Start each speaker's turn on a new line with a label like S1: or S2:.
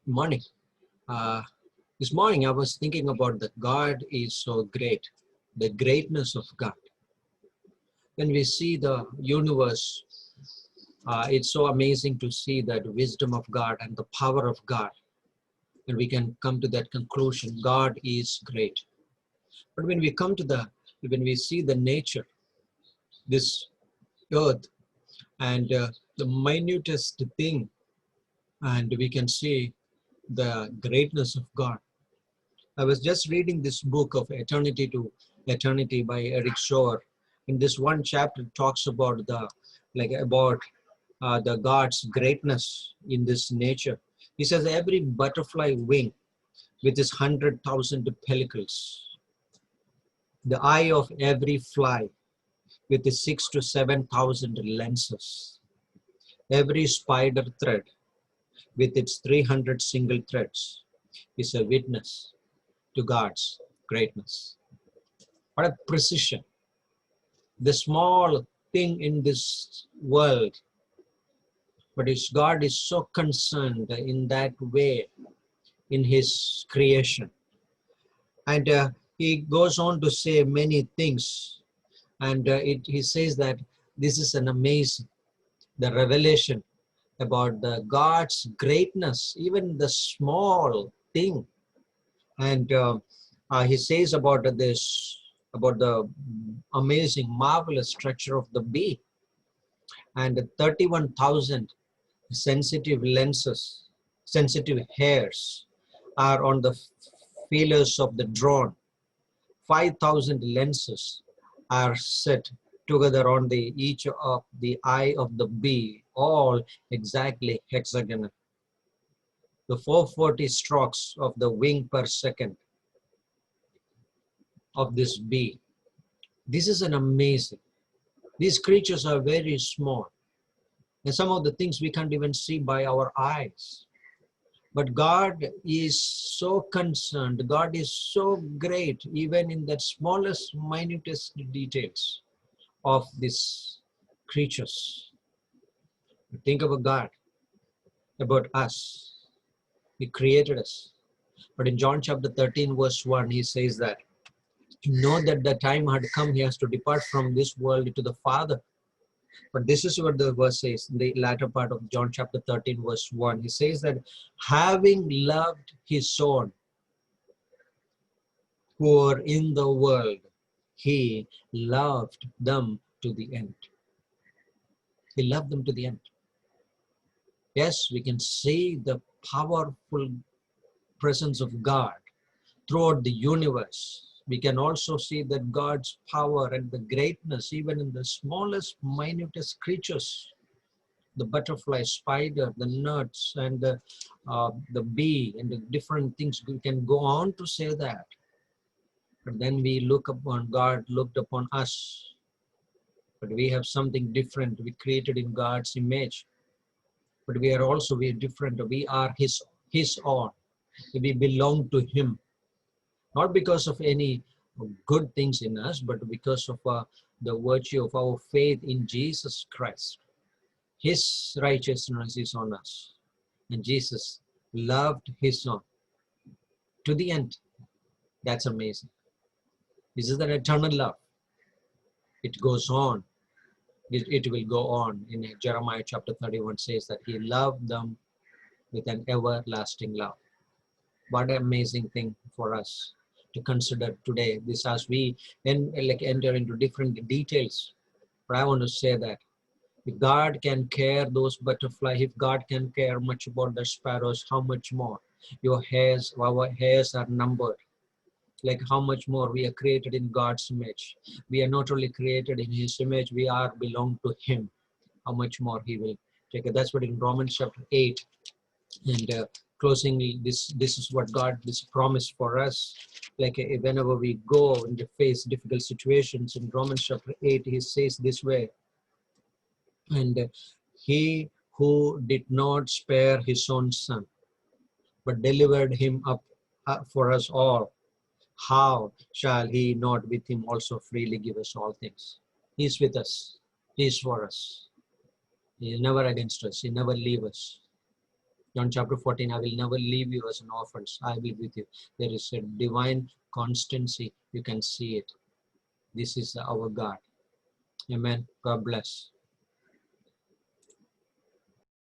S1: Morning. Uh, this morning I was thinking about that God is so great, the greatness of God. When we see the universe, it's so amazing to see that wisdom of God and the power of God. And we can come to that conclusion, God is great. But when we see the nature, this earth, and the minutest thing, and we can see the greatness of God. I was just reading this book of Eternity to Eternity by Eric Shore. In this one chapter, it talks about the God's greatness in this nature. He says every butterfly wing with its 100,000 pellicles, the eye of every fly with its 6 to 7,000 lenses, every spider thread with its 300 single threads is a witness to God's greatness. What a precision. The small thing in this world, but God is so concerned in that way in his creation. And he goes on to say many things. And he says that this is an amazing, the revelation about the God's greatness, even the small thing. And he says about this, about the amazing, marvelous structure of the bee and 31,000 sensitive lenses, sensitive hairs are on the feelers of the drone. 5,000 lenses are set together on each of the eye of the bee, all exactly hexagonal. The 440 strokes of the wing per second of this bee. This is an amazing. These creatures are very small. And some of the things we can't even see by our eyes. But God is so concerned. God is so great, even in the smallest, minutest details of these creatures. Think about God, about us. He created us. But in John chapter 13, verse 1, he says that, know that the time had come, he has to depart from this world to the Father. But this is what the verse says in the latter part of John chapter 13, verse 1. He says that having loved his own who are in the world, he loved them to the end. He loved them to the end. Yes, we can see the powerful presence of God throughout the universe. We can also see that God's power and the greatness, even in the smallest, minutest creatures, the butterfly, spider, the nuts, and the bee, and the different things. We can go on to say that. But then we look upon God, looked upon us. But we have something different. We created in God's image. But we are different. We are his own. We belong to him. Not because of any good things in us, but because of the virtue of our faith in Jesus Christ. His righteousness is on us. And Jesus loved his own to the end. That's amazing. This is an eternal love. It goes on. It will go on. In Jeremiah chapter 31 says that he loved them with an everlasting love. What an amazing thing for us to consider today. This as we enter into different details. But I want to say that if God can care those butterflies, if God can care much about the sparrows, how much more our hairs are numbered. Like how much more we are created in God's image. We are not only created in his image, we are belong to him. How much more he will take it. That's what in Romans chapter 8. And closingly, this is what God, this promise for us. Like whenever we go and face difficult situations, in Romans chapter 8, he says this way, and he who did not spare his own son, but delivered him up for us all, how shall he not with him also freely give us all things? He is with us. He is for us. He is never against us. He never leaves us. John chapter 14, I will never leave you as an orphans. I will be with you. There is a divine constancy. You can see it. This is our God. Amen. God bless.